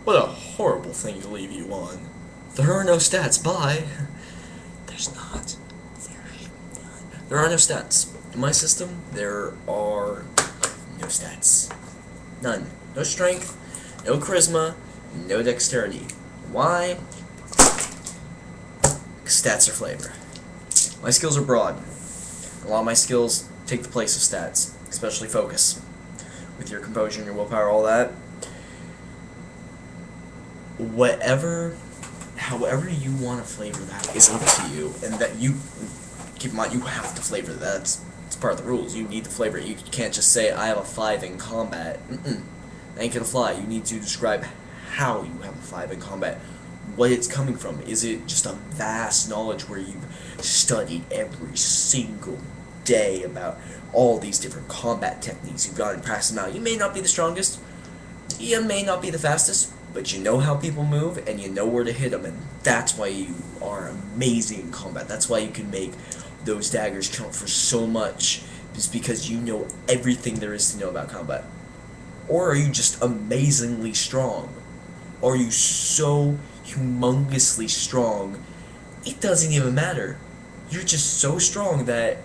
What a horrible thing to leave you on. There are no stats, bye. There's not. There are no stats. In my system, there are no stats. None. No strength, no charisma, no dexterity. Why? Stats are flavor. My skills are broad. A lot of my skills take the place of stats, especially focus. With your composure and your willpower, all that. However you want to flavor that is up to you, and that you, keep in mind, you have to flavor that. It's part of the rules. You need to flavor it. You can't just say, I have a 5 in combat. That ain't gonna fly. You need to describe how you have a 5 in combat. What it's coming from. Is it just a vast knowledge where you've studied every single day about all these different combat techniques you've got and practiced them out? You may not be the strongest, you may not be the fastest, but you know how people move and you know where to hit them, and that's why you are amazing in combat. That's why you can make those daggers count for so much, is because you know everything there is to know about combat. Or are you just amazingly strong? Are you so humongously strong, it doesn't even matter. You're just so strong that,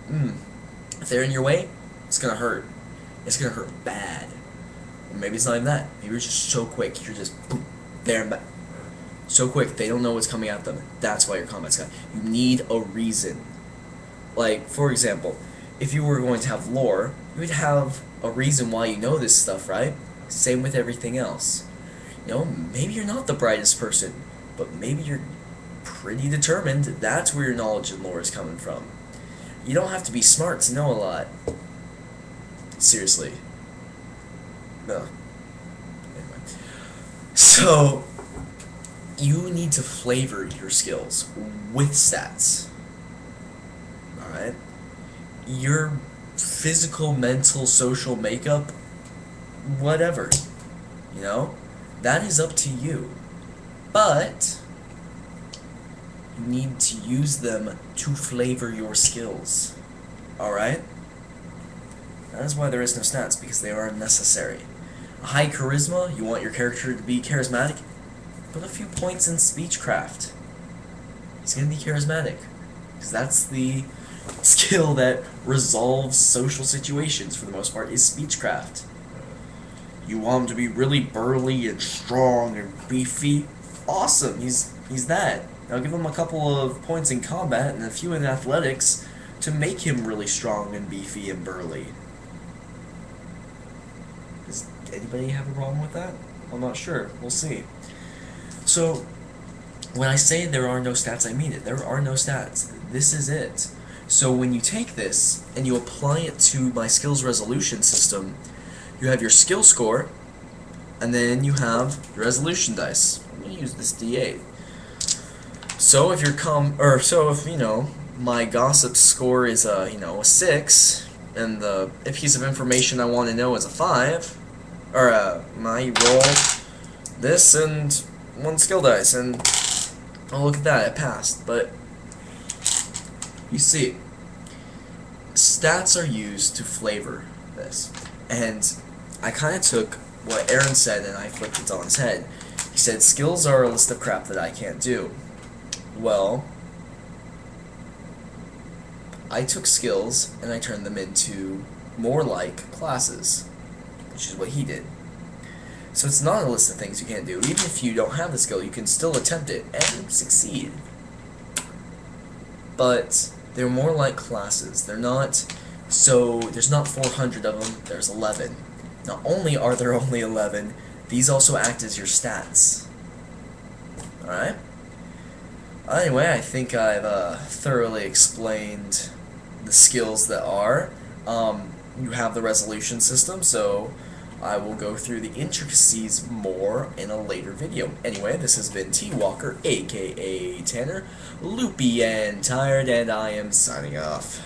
if they're in your way, it's gonna hurt. It's gonna hurt bad. Or maybe it's not even that. Maybe you're just so quick, you're just, boom, there and back. So quick, they don't know what's coming at them. That's why your combat's got. You need a reason. Like, for example, if you were going to have lore, you would have a reason why you know this stuff, right? Same with everything else. You know, maybe you're not the brightest person, but maybe you're pretty determined. That's where your knowledge and lore is coming from. You don't have to be smart to know a lot. Seriously. No. Anyway. So, you need to flavor your skills with stats. Alright? Your physical, mental, social makeup, whatever. You know? That is up to you. But you need to use them to flavor your skills. Alright? That is why there is no stats, because they are unnecessary. A high charisma, you want your character to be charismatic? Put a few points in speechcraft. He's going to be charismatic. Because that's the skill that resolves social situations for the most part, is speechcraft. You want him to be really burly and strong and beefy? Awesome, he's that. Now give him a couple of points in combat and a few in athletics to make him really strong and beefy and burly. Does anybody have a problem with that? I'm not sure. We'll see. So, when I say there are no stats, I mean it. There are no stats. This is it. So when you take this and you apply it to my skills resolution system, you have your skill score, and then you have your resolution dice. I'm gonna use this D8. So if if you know my gossip score is a 6, and the piece of information I want to know is a 5, or I roll this and 1 skill dice, and oh, look at that, it passed. But you see, stats are used to flavor this, and I kind of took what Aaron said and I flipped it on his head. He said skills are a list of crap that I can't do. Well, I took skills and I turned them into more like classes, which is what he did. So it's not a list of things you can't do. Even if you don't have the skill, you can still attempt it and succeed. But they're more like classes. They're not, so there's not 400 of them, there's 11. Not only are there only 11, these also act as your stats. Alright? Anyway, I think I've thoroughly explained the skills that are. You have the resolution system, so I will go through the intricacies more in a later video. Anyway, this has been T Walker, aka Tanner, loopy and tired, and I am signing off.